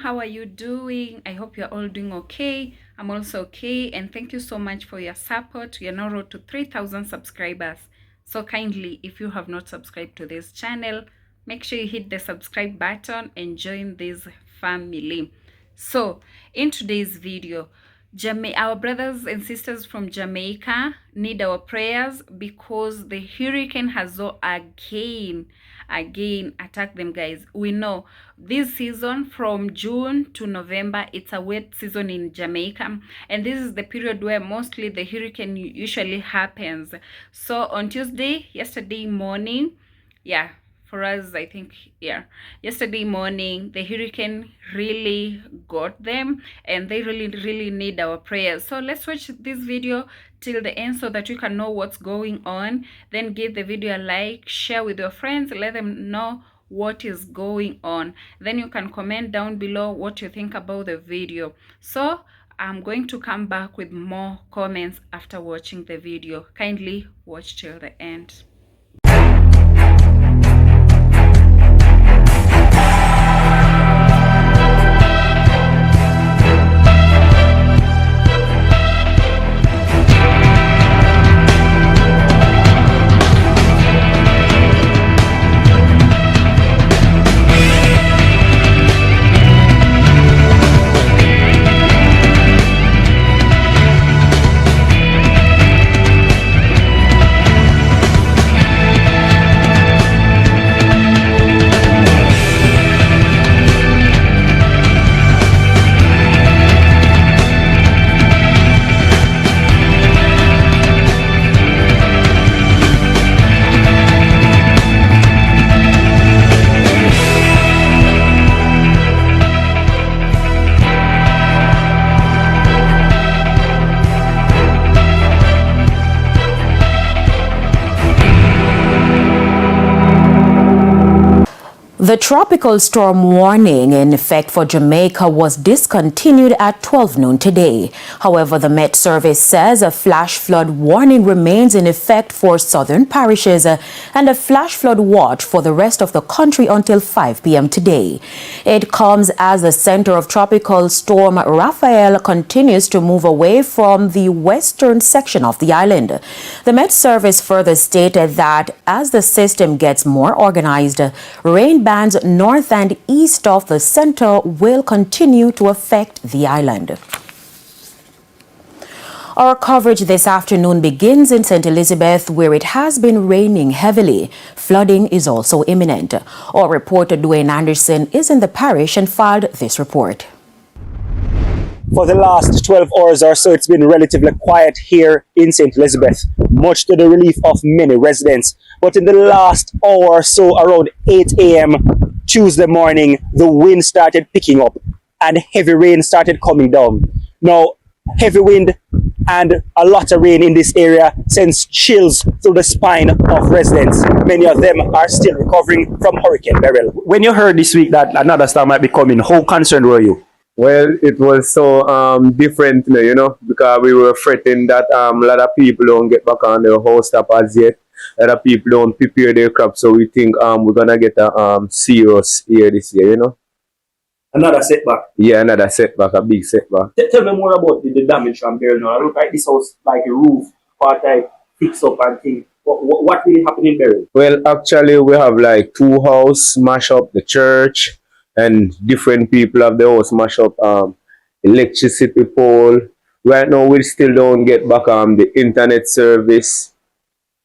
how are you doing? I hope you're all doing okay. I'm also okay, and thank you so much for your support. We are now road to 3,000 subscribers. So kindly, if you have not subscribed to this channel, make sure you hit the subscribe button and join this family. So in today's video, our brothers and sisters from Jamaica need our prayers because the hurricane has again attacked them, guys. We know this season from June to November, it's a wet season in Jamaica, and this is the period where mostly the hurricane usually happens. So on yesterday morning, for us, I think, yesterday morning, the hurricane really got them, and they really need our prayers. So let's watch this video till the end so that you can know what's going on. Then give the video a like, share with your friends, let them know what is going on. Then you can comment down below what you think about the video. So I'm going to come back with more comments after watching the video. Kindly watch till the end. The tropical storm warning in effect for Jamaica was discontinued at 12 noon today. However, the Met Service says a flash flood warning remains in effect for southern parishes and a flash flood watch for the rest of the country until 5 p.m. today. It comes as the center of tropical storm RAFAEL continues to move away from the western section of the island. The Met Service further stated that as the system gets more organized, rain bands north and east of the center will continue to affect the island. Our coverage this afternoon begins in St. Elizabeth, where it has been raining heavily. Flooding is also imminent. Our reporter Dwayne Anderson is in the parish and filed this report. For the last 12 hours or so, it's been relatively quiet here in St. Elizabeth, much to the relief of many residents. But in the last hour or so, around 8 a.m. Tuesday morning, the wind started picking up and heavy rain started coming down. Now, heavy wind and a lot of rain in this area sends chills through the spine of residents. Many of them are still recovering from Hurricane Beryl. When you heard this week that another storm might be coming, how concerned were you? Well, it was so different, you know, because we were fretting that a lot of people don't get back on their house top as yet. A lot of people don't prepare their crops, so we think we're gonna get a serious year this year, you know. Another setback? Yeah, another setback, a big setback. Tell me more about the damage from Beryl now. I look like this house like a roof, part like fix up and things. What really happened in Beryl? Well, actually, we have like 2 houses smash up, the church, and different people have the house smash up, electricity pole. Right now, we still don't get back the internet service.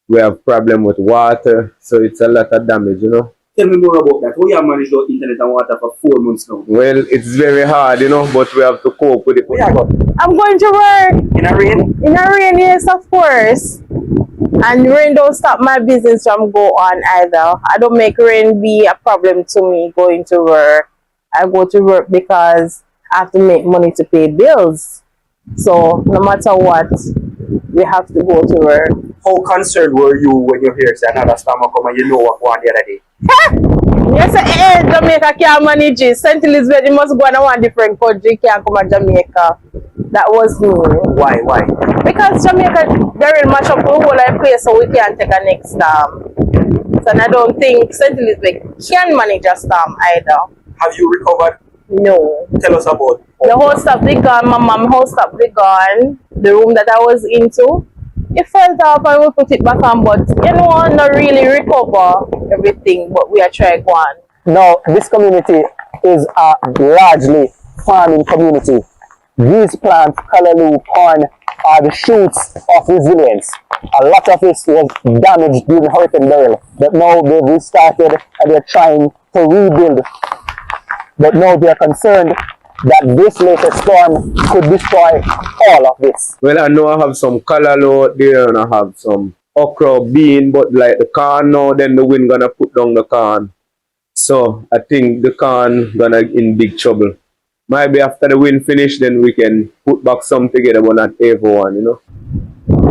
We have problem with water, so it's a lot of damage, you know. Tell me more about that. How you have managed your internet and water for 4 months now? Well, it's very hard, you know, but we have to cope with it. Where you go? I'm going to work. In a rain? In a rain, yes, of course. And rain don't stop my business from go on either. I don't make rain be a problem to me going to work. I go to work because I have to make money to pay bills. So no matter what, we have to go to work. How concerned were you when you hear say another storm come and you know what won the other day? Yes, Jamaica can't manage it. St. Elizabeth, you must go on one different country, can't come to Jamaica. That was me. Why? Because Jamaica very much up the whole place, so we can't take a next storm. So I don't think St. Elizabeth can manage a storm either. Have you recovered No. Tell us about The whole stuff they gone, my mom whole stuff they gone. The room that I was into, it fell off and we put it back on, but you know, not really recover everything, but we are trying one. Now, this community is a largely farming community. These plants, callaloo, corn, are the shoots of resilience. A lot of this was damaged during Hurricane Beryl, but now they've restarted and they're trying to rebuild. But now they're concerned that this latest storm could destroy all of this. Well, I know I have some callaloo out there and I have some okra, bean, but like the corn now, then the wind gonna put down the corn. So I think the corn gonna in big trouble. Maybe after the wind finish, then we can put back some together, but not everyone, you know.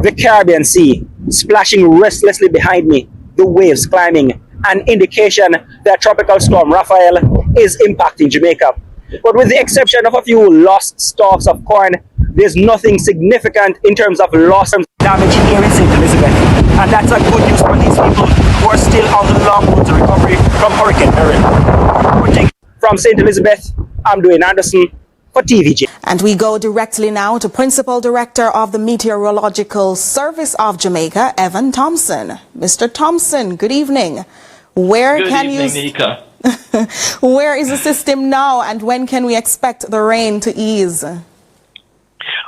The Caribbean Sea splashing restlessly behind me, the waves climbing, an indication that Tropical Storm Raphael is impacting Jamaica. But with the exception of a few lost stalks of corn, there's nothing significant in terms of loss and damage here in St. Elizabeth. And that's a good news for these people who are still on the long road to recovery from Hurricane Beryl. From St. Elizabeth, I'm Dwayne Anderson for TVJ. And we go directly now to Principal Director of the Meteorological Service of Jamaica, Evan Thompson. Mr. Thompson, good evening. Where Good can evening, you Nika. Where is the system now, and when can we expect the rain to ease?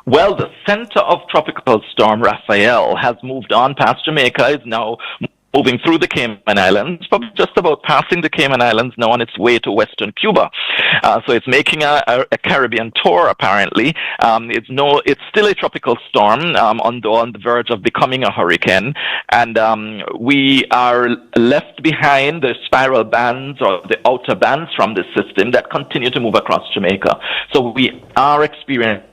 Well, the center of Tropical Storm Raphael has moved on past Jamaica, is now moving through the Cayman Islands, probably just about passing the Cayman Islands, now on its way to western Cuba. So it's making a Caribbean tour, apparently. It's still a tropical storm, on the verge of becoming a hurricane. And we are left behind the spiral bands or the outer bands from this system that continue to move across Jamaica. So we are experiencing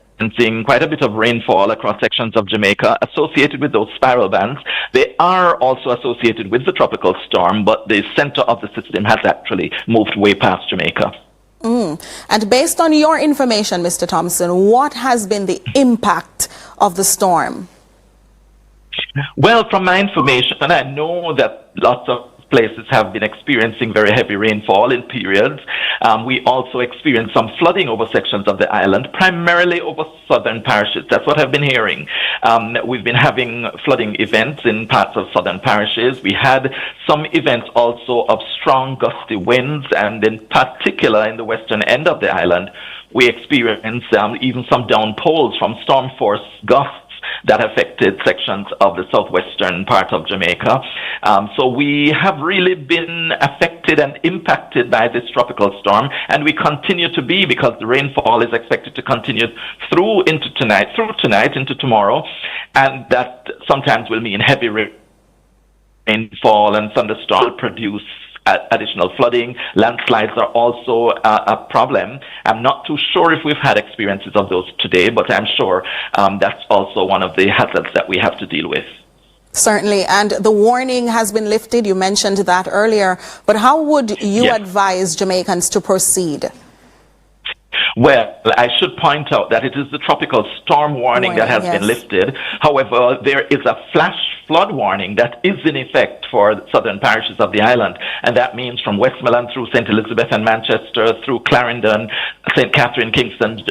quite a bit of rainfall across sections of Jamaica associated with those spiral bands. They are also associated with the tropical storm, but the center of the system has actually moved way past Jamaica. And based on your information, Mr. Thompson, what has been the impact of the storm? Well, from my information, and I know that lots of places have been experiencing very heavy rainfall in periods. We also experienced some flooding over sections of the island, primarily over southern parishes. That's what I've been hearing. We've been having flooding events in parts of southern parishes. We had some events also of strong gusty winds, and in particular in the western end of the island, we experienced even some downpours from storm force gusts that affected sections of the southwestern part of Jamaica. So we have really been affected and impacted by this tropical storm, and we continue to be, because the rainfall is expected to continue through tonight into tomorrow, and that sometimes will mean heavy rainfall and thunderstorms will produce additional flooding. Landslides are also a problem. I'm not too sure if we've had experiences of those today, but I'm sure that's also one of the hazards that we have to deal with. Certainly, and the warning has been lifted. You mentioned that earlier, but how would you advise Jamaicans to proceed? Well, I should point out that it is the tropical storm warning that has been lifted. However, there is a flash flood warning that is in effect for the southern parishes of the island, and that means from Westmoreland through St. Elizabeth and Manchester, through Clarendon, St. Catherine, Kingston,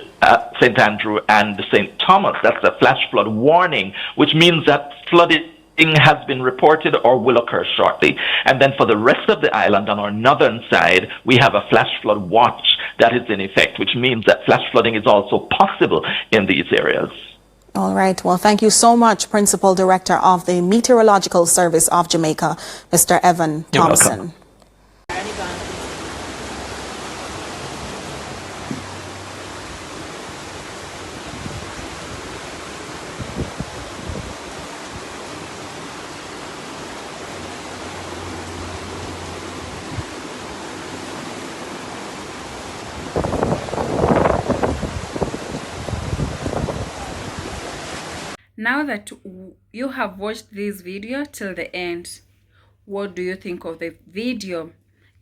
St. Andrew, and St. Thomas. That's a flash flood warning, which means that flooding has been reported or will occur shortly. And then for the rest of the island on our northern side, we have a flash flood watch that is in effect, which means that flash flooding is also possible in these areas. All right. Well, thank you so much, Principal Director of the Meteorological Service of Jamaica, Mr. Evan Thompson. You're welcome. Now that you have watched this video till the end, what do you think of the video?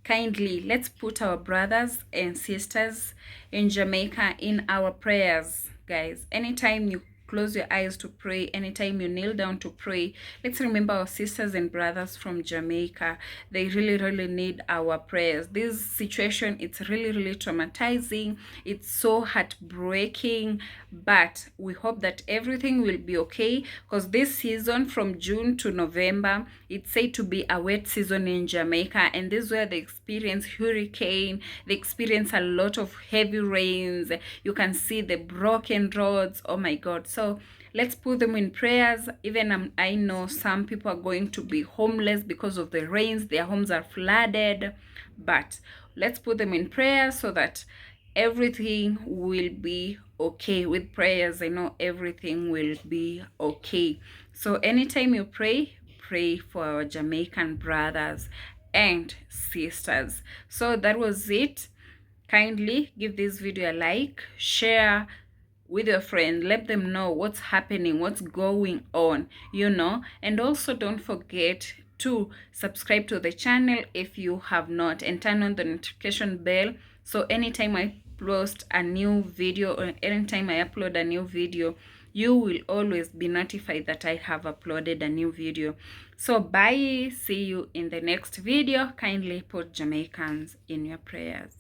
Kindly, let's put our brothers and sisters in Jamaica in our prayers, guys. Anytime you close your eyes to pray, anytime you kneel down to pray, let's remember our sisters and brothers from Jamaica. They really need our prayers. This situation, it's really traumatizing. It's so heartbreaking, but we hope that everything will be okay, because this season from June to November, it's said to be a wet season in Jamaica, and this is where they experience hurricane, they experience a lot of heavy rains. You can see the broken roads. Oh my God. So let's put them in prayers. Even I know some people are going to be homeless because of the rains. Their homes are flooded, but let's put them in prayer so that everything will be okay. With prayers, I know everything will be okay. So anytime you pray, pray for our Jamaican brothers and sisters. So that was it. Kindly give this video a like, share with your friends, let them know what's happening, what's going on, you know. And also don't forget to subscribe to the channel if you have not, and turn on the notification bell, so anytime I post a new video or anytime I upload a new video, you will always be notified that I have uploaded a new video. So bye, see you in the next video. Kindly put Jamaicans in your prayers.